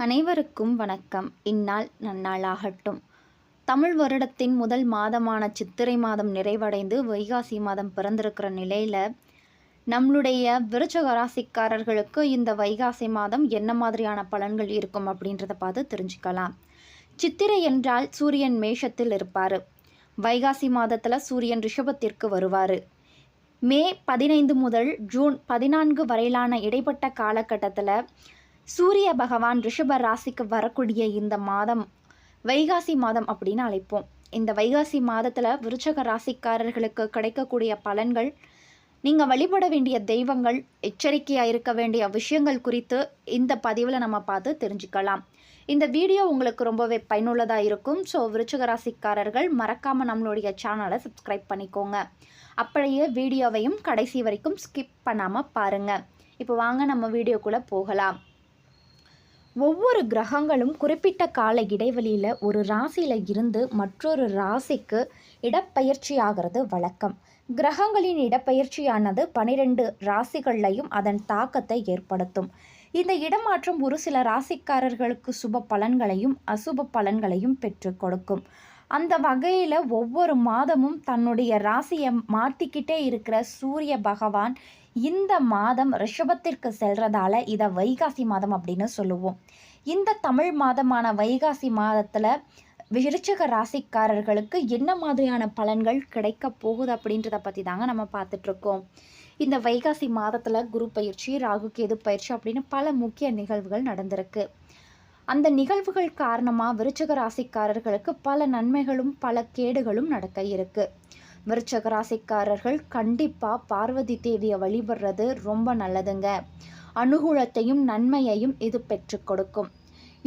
அனைவருக்கும் வணக்கம். இந்நாள் நன்னாளாகட்டும். தமிழ் வருடத்தின் முதல் மாதமான சித்திரை மாதம் நிறைவடைந்து வைகாசி மாதம் பிறந்திருக்கிற நிலையில் நம்மளுடைய விருச்சிக ராசிக்காரர்களுக்கு இந்த வைகாசி மாதம் என்ன மாதிரியான பலன்கள் இருக்கும் அப்படின்றத பார்த்து தெரிஞ்சுக்கலாம். சித்திரை என்றால் சூரியன் மேஷத்தில் இருப்பார். வைகாசி மாதத்தில் சூரியன் ரிஷபத்திற்கு வருவார். மே 15 முதல் ஜூன் 14 வரையிலான இடைப்பட்ட காலகட்டத்தில் சூரிய பகவான் ரிஷப ராசிக்கு வரக்கூடிய இந்த மாதம் வைகாசி மாதம் அப்படின்னு அழைப்போம். இந்த வைகாசி மாதத்தில் விருச்சிக ராசிக்காரர்களுக்கு கிடைக்கக்கூடிய பலன்கள், நீங்கள் வழிபட வேண்டிய தெய்வங்கள், எச்சரிக்கையாக இருக்க வேண்டிய விஷயங்கள் குறித்து இந்த பதிவில் நம்ம பார்த்து தெரிஞ்சுக்கலாம். இந்த வீடியோ உங்களுக்கு ரொம்பவே பயனுள்ளதாக இருக்கும். ஸோ விருச்சிக ராசிக்காரர்கள் மறக்காமல் நம்மளுடைய சேனலை சப்ஸ்கிரைப் பண்ணிக்கோங்க. அப்படியே வீடியோவையும் கடைசி வரைக்கும் ஸ்கிப் பண்ணாமல் பாருங்கள். இப்போ வாங்க நம்ம வீடியோக்குள்ளே போகலாம். ஒவ்வொரு கிரகங்களும் குறிப்பிட்ட கால இடைவெளியில் ஒரு ராசியில் இருந்து மற்றொரு ராசிக்கு இடப்பெயர்ச்சி ஆகிறது வழக்கம். கிரகங்களின் இடப்பெயர்ச்சியானது 12 ராசிகள்லையும் அதன் தாக்கத்தை ஏற்படுத்தும். இந்த இடமாற்றம் ஒரு சில ராசிக்காரர்களுக்கு சுப பலன்களையும் அசுப பலன்களையும் பெற்று கொடுக்கும். அந்த வகையில் ஒவ்வொரு மாதமும் தன்னுடைய ராசியை மாற்றிக்கிட்டே இருக்கிற சூரிய பகவான் இந்த மாதம் ரிஷபத்திற்கு செல்றதால இதை வைகாசி மாதம் அப்படின்னு சொல்லுவோம். இந்த தமிழ் மாதமான வைகாசி மாதத்தில் விருச்சிக ராசிக்காரர்களுக்கு என்ன மாதிரியான பலன்கள் கிடைக்க போகுது அப்படின்றத பற்றி தாங்க நம்ம பார்த்துட்ருக்கோம். இந்த வைகாசி மாதத்தில் குரு பயிற்சி, ராகு கேது பயிற்சி அப்படின்னு பல முக்கிய நிகழ்வுகள் நடந்திருக்கு. அந்த நிகழ்வுகள் காரணமாக விருச்சிக ராசிக்காரர்களுக்கு பல நன்மைகளும் பல கேடுகளும் நடக்க இருக்கு. விருச்சிக ராசிக்காரர்கள் கண்டிப்பாக பார்வதி தேவியை வழிபடுறது ரொம்ப நல்லதுங்க. அனுகூலத்தையும் நன்மையையும் இது பெற்று கொடுக்கும்.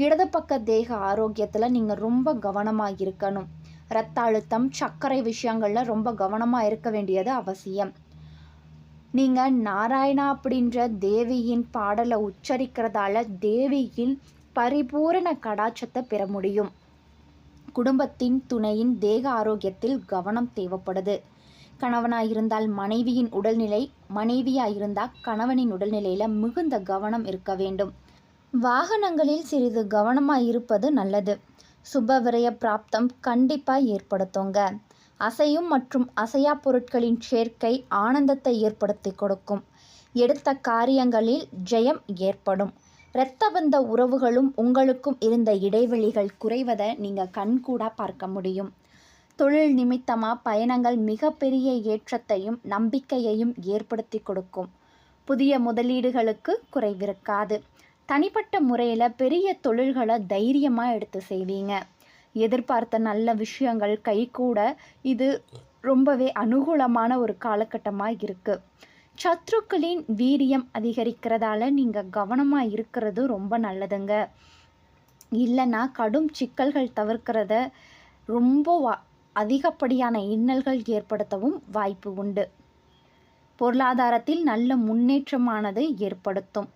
இடது பக்க தேக ஆரோக்கியத்தில் நீங்கள் ரொம்ப கவனமாக இருக்கணும். இரத்த அழுத்தம், சர்க்கரை விஷயங்களில் ரொம்ப கவனமாக இருக்க வேண்டியது அவசியம். நீங்கள் நாராயணா அப்படின்ற தேவியின் பாடலை உச்சரிக்கிறதால தேவியின் பரிபூரண கடாட்சத்தை பெற முடியும். குடும்பத்தின் துணையின் தேக ஆரோக்கியத்தில் கவனம் தேவைப்படுது. கணவனாக இருந்தால் மனைவியின் உடல்நிலை, மனைவியாக இருந்தால் கணவனின் உடல்நிலையில் மிகுந்த கவனம் இருக்க வேண்டும். வாகனங்களில் சிறிது கவனமாக இருப்பது நல்லது. சுப விரய பிராப்தம் கண்டிப்பாக ஏற்படுத்துங்க. அசையும் மற்றும் அசையா பொருட்களின் சேர்க்கை ஆனந்தத்தை ஏற்படுத்தி கொடுக்கும். எடுத்த காரியங்களில் ஜெயம் ஏற்படும். இரத்த பந்த உறவுகளும் உங்களுக்கும் இருந்த இடைவெளிகள் குறைவதை நீங்கள் கண்கூடாக பார்க்க முடியும். தொழில் நிமித்தமாக பயணங்கள் மிகப்பெரிய ஏற்றத்தையும் நம்பிக்கையையும் ஏற்படுத்தி கொடுக்கும். புதிய முதலீடுகளுக்கு குறைவிருக்காது. தனிப்பட்ட முறையில் பெரிய தொழில்களை தைரியமாக எடுத்து செய்வீங்க. எதிர்பார்த்த நல்ல விஷயங்கள் கைகூட இது ரொம்பவே அனுகூலமான ஒரு காலகட்டமாக இருக்குது. சத்ருக்களின் வீரியம் அதிகரிக்கிறதால நீங்கள் கவனமாக இருக்கிறது ரொம்ப நல்லதுங்க. இல்லைன்னா கடும் சிக்கல்கள் தவிர்க்கிறத ரொம்ப அதிகப்படியான இன்னல்கள் ஏற்படுத்தவும் வாய்ப்பு உண்டு. பொருளாதாரத்தில் நல்ல முன்னேற்றமானது ஏற்படுத்தும்.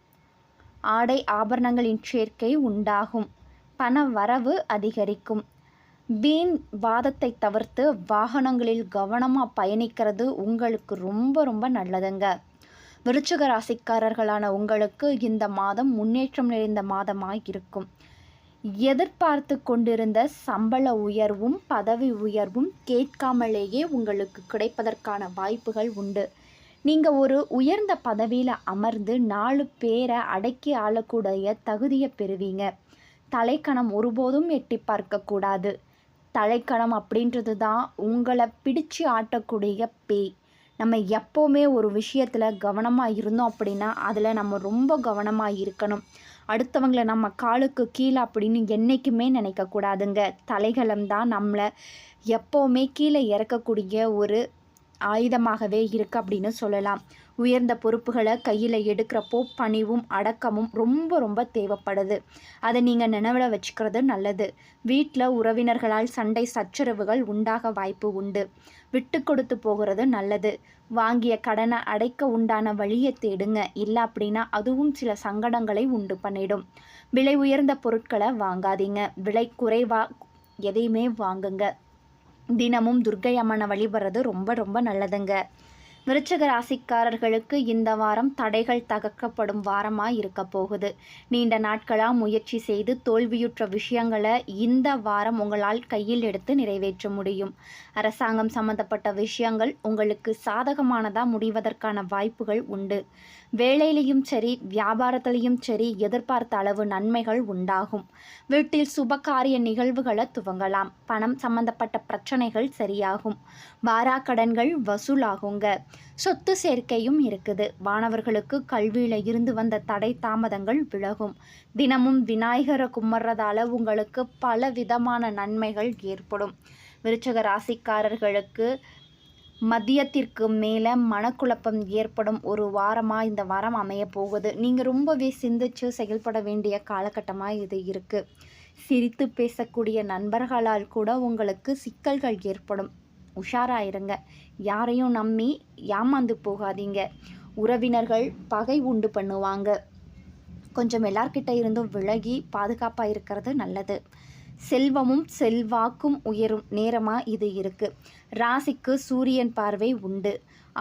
ஆடை ஆபரணங்களின் சேர்க்கை உண்டாகும். பண வரவு அதிகரிக்கும். வீண் வாதத்தை தவிர்த்து வாகனங்களில் கவனமாக பயணிக்கிறது உங்களுக்கு ரொம்ப ரொம்ப நல்லதுங்க. விருச்சிக ராசிக்காரர்களான உங்களுக்கு இந்த மாதம் முன்னேற்றம் நிறைந்த மாதமாக இருக்கும். எதிர்பார்த்து கொண்டிருந்த சம்பள உயர்வும் பதவி உயர்வும் கேட்காமலேயே உங்களுக்கு கிடைப்பதற்கான வாய்ப்புகள் உண்டு. நீங்கள் ஒரு உயர்ந்த பதவியில் அமர்ந்து 4 பேரை அடக்கி ஆளக்கூடிய தகுதியை பெறுவீங்க. தலைக்கணம் ஒருபோதும் எட்டி பார்க்கக்கூடாது. தலைக்கணம் அப்படின்றது தான் உங்களை பிடிச்சு ஆட்டக்கூடிய பேய். நம்ம எப்போவுமே ஒரு விஷயத்தில் கவனமாக இருந்தோம் அப்படின்னா அதில் நம்ம ரொம்ப கவனமாக இருக்கணும். அடுத்தவங்களை நம்ம காலுக்கு கீழே அப்படின்னு என்றைக்குமே நினைக்கக்கூடாதுங்க. தலைகளம் தான் நம்மளை எப்போவுமே கீழே இறக்கக்கூடிய ஒரு ஆயுதமாகவே இருக்குது அப்படின்னு சொல்லலாம். உயர்ந்த பொறுப்புகளை கையில் எடுக்கிறப்போ பணிவும் அடக்கமும் ரொம்ப ரொம்ப தேவைப்படுது. அதை நீங்கள் நினைவில் வச்சுக்கிறது நல்லது. வீட்டில் உறவினர்களால் சண்டை சச்சரவுகள் உண்டாக வாய்ப்பு உண்டு. விட்டு கொடுத்து போகிறது நல்லது. வாங்கிய கடனை அடைக்க உண்டான வழியை தேடுங்க. இல்லை அப்படின்னா அதுவும் சில சங்கடங்களை உண்டு பண்ணிடும். விலை உயர்ந்த பொருட்களை வாங்காதீங்க. விலை குறைவாக எதையுமே வாங்குங்க. தினமும் துர்க்கை அம்மனை வழிபடுறது ரொம்ப ரொம்ப நல்லதுங்க. விருச்சிக ராசிக்காரர்களுக்கு இந்த வாரம் தடைகள் தகர்க்கப்படும் வாரமாக இருக்க போகுது. நீண்ட நாட்களாக முயற்சி செய்து தோல்வியுற்ற விஷயங்களை இந்த வாரம் உங்களால் கையில் எடுத்து நிறைவேற்ற முடியும். அரசாங்கம் சம்பந்தப்பட்ட விஷயங்கள் உங்களுக்கு சாதகமானதாக முடிவதற்கான வாய்ப்புகள் உண்டு. வேலையிலையும் சரி வியாபாரத்திலையும் சரி எதிர்பார்த்த அளவு நன்மைகள் உண்டாகும். வீட்டில் சுபகாரிய நிகழ்வுகளை துவங்கலாம். பணம் சம்பந்தப்பட்ட பிரச்சனைகள் சரியாகும். வாராக்கடன்கள் வசூலாகுங்க. சொத்து சேர்க்கையும் இருக்குது. மாணவர்களுக்கு கல்வியில் இருந்து வந்த தடை தாமதங்கள் விலகும். தினமும் விநாயகரை கும்பிட்றதால உங்களுக்கு பல விதமான நன்மைகள் ஏற்படும். விருச்சிக ராசிக்காரர்களுக்கு மதியத்திற்கு மேலே மனக்குழப்பம் ஏற்படும் ஒரு வாரமாக இந்த வாரம் அமைய போகுது. நீங்கள் ரொம்பவே சிந்திச்சு செயல்பட வேண்டிய காலகட்டமாக இது இருக்குது. சிரித்து பேசக்கூடிய நண்பர்களால் கூட உங்களுக்கு சிக்கல்கள் ஏற்படும். உஷாராயிருங்க. யாரையும் நம்பி ஏமாந்து போகாதீங்க. உறவினர்கள் பகை உண்டு பண்ணுவாங்க. கொஞ்சம் எல்லார்கிட்ட இருந்தும் விலகி பாதுகாப்பாக இருக்கிறது நல்லது. செல்வமும் செல்வாக்கும் உயரும் நேரமாக இது இருக்குது. ராசிக்கு சூரியன் பார்வை உண்டு.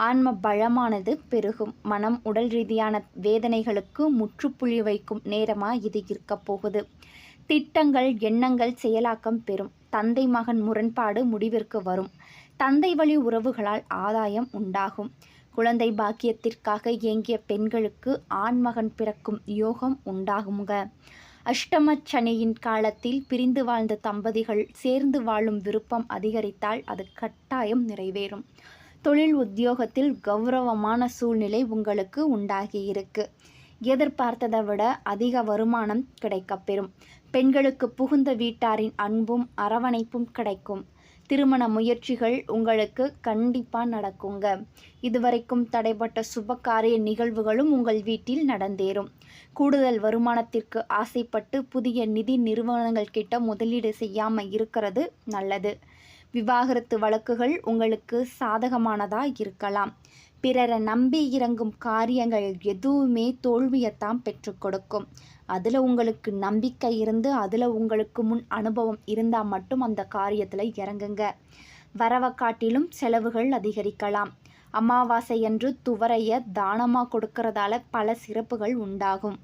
ஆன்ம பலமானது பெருகும். மனம் உடல் ரீதியான வேதனைகளுக்கு முற்றுப்புள்ளி வைக்கும் நேரமாக இது இருக்க போகுது. திட்டங்கள் எண்ணங்கள் செயலாக்கம் பெறும். தந்தை மகன் முரண்பாடு முடிவிற்கு வரும். தந்தை வழி உறவுகளால் ஆதாயம் உண்டாகும். குழந்தை பாக்கியத்திற்காக ஏங்கிய பெண்களுக்கு ஆண்மகன் பிறக்கும் யோகம் உண்டாகுங்க. அஷ்டம சனியின் காலத்தில் பிரிந்து வாழ்ந்த தம்பதிகள் சேர்ந்து வாழும் விருப்பம் அதிகரித்தால் அது கட்டாயம் நிறைவேறும். தொழில் உத்தியோகத்தில் கௌரவமான சூழ்நிலை உங்களுக்கு உண்டாகியிருக்கு. எதிர்பார்த்ததை விட அதிக வருமானம் கிடைக்கப்பெறும். பெண்களுக்கு புகுந்த வீட்டாரின் அன்பும் அரவணைப்பும் கிடைக்கும். திருமண முயற்சிகள் உங்களுக்கு கண்டிப்பாக நடக்குங்க. இதுவரைக்கும் தடைப்பட்ட சுபகாரிய நிகழ்வுகளும் உங்கள் வீட்டில் நடந்தேறும். கூடுதல் வருமானத்திற்கு ஆசைப்பட்டு புதிய நிதி நிறுவனங்கள் கிட்ட முதலீடு செய்யாமல் இருக்கிறது நல்லது. விவாகரத்து வழக்குகள் உங்களுக்கு சாதகமானதாக இருக்கலாம். பிறரை நம்பி இறங்கும் காரியங்கள் எதுவுமே தோல்வியைத்தான் பெற்றுக் கொடுக்கும். அதில் உங்களுக்கு நம்பிக்கை இருந்து அதில் உங்களுக்கு முன் அனுபவம் இருந்தால் மட்டும் அந்த காரியத்தில் இறங்குங்க. வரவை காட்டிலும் செலவுகள் அதிகரிக்கலாம். அமாவாசை அன்று துவரையை தானமாக கொடுக்கறதால பல சிறப்புகள் உண்டாகும்.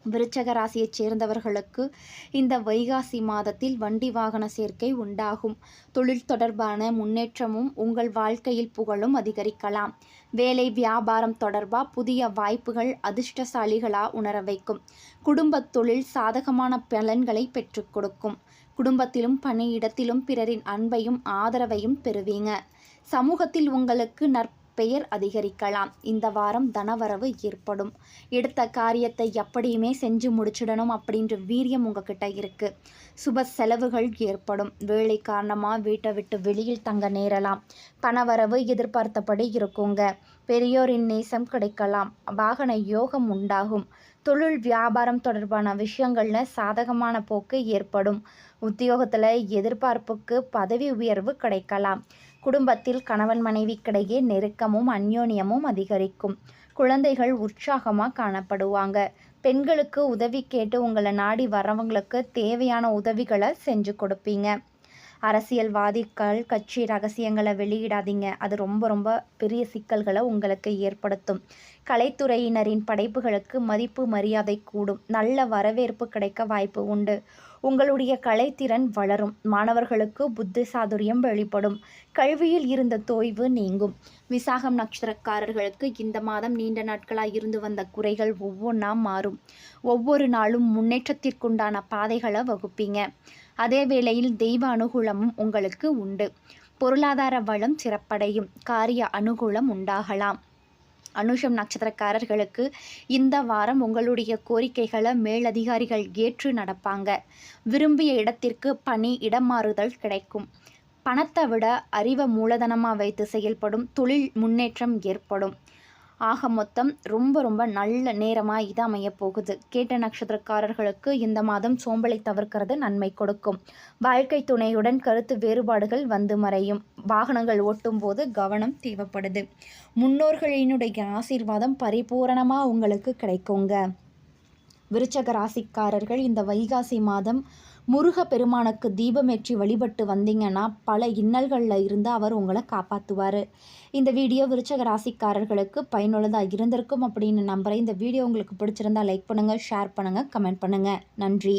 விருச்சக ராசியைச் சேர்ந்தவர்களுக்கு இந்த வைகாசி மாதத்தில் வண்டி வாகன சேர்க்கை உண்டாகும். தொழில் தொடர்பான முன்னேற்றமும் உங்கள் வாழ்க்கையில் புகழும் அதிகரிக்கலாம். வேலை வியாபாரம் தொடர்பாக புதிய வாய்ப்புகள் அதிர்ஷ்டசாலிகளாக உணர வைக்கும். குடும்ப தொழில் சாதகமான பலன்களை பெற்றுக் கொடுக்கும். குடும்பத்திலும் பணியிடத்திலும் பிறரின் அன்பையும் ஆதரவையும் பெறுவீங்க. சமூகத்தில் உங்களுக்கு பெயர் அதிகரிக்கலாம். இந்த வாரம் தனவரவு ஏற்படும். எடுத்த காரியத்தை எப்படியுமே செஞ்சு முடிச்சிடணும் அப்படின்ற வீரியம் உங்ககிட்ட இருக்குது. சுப செலவுகள் ஏற்படும். வேலை காரணமாக வீட்டை விட்டு வெளியில் தங்க நேரலாம். பணவரவு எதிர்பார்த்தபடி இருக்குங்க. பெரியோரின் நேசம் கிடைக்கலாம். வாகன யோகம் உண்டாகும். தொழில் வியாபாரம் தொடர்பான விஷயங்களில் சாதகமான போக்கு ஏற்படும். உத்தியோகத்தில் எதிர்பார்ப்புக்கு பதவி உயர்வு கிடைக்கலாம். குடும்பத்தில் கணவன் மனைவிக்கிடையே நெருக்கமும் அந்யோன்யமும் அதிகரிக்கும். குழந்தைகள் உற்சாகமாக காணப்படுவாங்க. பெண்களுக்கு உதவி கேட்டு உங்களை நாடி வரவங்களுக்கு தேவையான உதவிகளை செஞ்சு கொடுப்பீங்க. அரசியல்வாதிகள் கட்சி ரகசியங்களை வெளியிடாதீங்க. அது ரொம்ப ரொம்ப பெரிய சிக்கல்களை உங்களுக்கு ஏற்படுத்தும். கலைத்துறையினரின் படைப்புகளுக்கு மதிப்பு மரியாதை கூடும். நல்ல வரவேற்பு கிடைக்க வாய்ப்பு உண்டு. உங்களுடைய கலைத்திறன் வளரும். மாணவர்களுக்கு புத்தி சாதுரியம் வெளிப்படும். கல்வியில் இருந்த தொய்வு நீங்கும். விசாகம் நட்சத்திரக்காரர்களுக்கு இந்த மாதம் நீண்ட நாட்களாக இருந்து வந்த குறைகள் ஒவ்வொன்றா மாறும். ஒவ்வொரு நாளும் முன்னேற்றத்திற்குண்டான பாதைகளை வகுப்பீங்க. அதே வேளையில் தெய்வ அனுகூலமும் உங்களுக்கு உண்டு. பொருளாதார வளம் சிறப்படையும். காரிய அனுகூலம் உண்டாகலாம். அனுஷம் நட்சத்திரக்காரர்களுக்கு இந்த வாரம் உங்களுடைய கோரிக்கைகளை மேலதிகாரிகள் ஏற்று நடப்பாங்க. விரும்பிய இடத்திற்கு பணி இடமாறுதல் கிடைக்கும். பணத்தை விட அறிவை மூலதனமாக வைத்து செயல்படும் தொழில் முன்னேற்றம் ஏற்படும். ஆக மொத்தம் ரொம்ப ரொம்ப நல்ல நேரமாக இது அமைய போகுது. கேட்ட நட்சத்திரக்காரர்களுக்கு இந்த மாதம் சோம்பலை தவிர்க்கிறது நன்மை கொடுக்கும். வாழ்க்கை துணையுடன் கருத்து வேறுபாடுகள் வந்து மறையும். வாகனங்கள் ஓட்டும் போது கவனம் தேவைப்படுது. முன்னோர்களினுடைய ஆசீர்வாதம் பரிபூரணமாக உங்களுக்கு கிடைக்குங்க. விருச்சக ராசிக்காரர்கள் இந்த வைகாசி மாதம் முருக பெருமானுக்கு தீபமேற்றி வழிபட்டு வந்தீங்கன்னா பல இன்னல்களில் இருந்து அவர் உங்களை காப்பாற்றுவார். இந்த வீடியோ விருச்சக ராசிக்காரர்களுக்கு பயனுள்ளதாக இருந்திருக்கும் அப்படின்னு நம்புகிறேன். இந்த வீடியோ உங்களுக்கு பிடிச்சிருந்தா லைக் பண்ணுங்கள், ஷேர் பண்ணுங்கள், கமெண்ட் பண்ணுங்கள். நன்றி.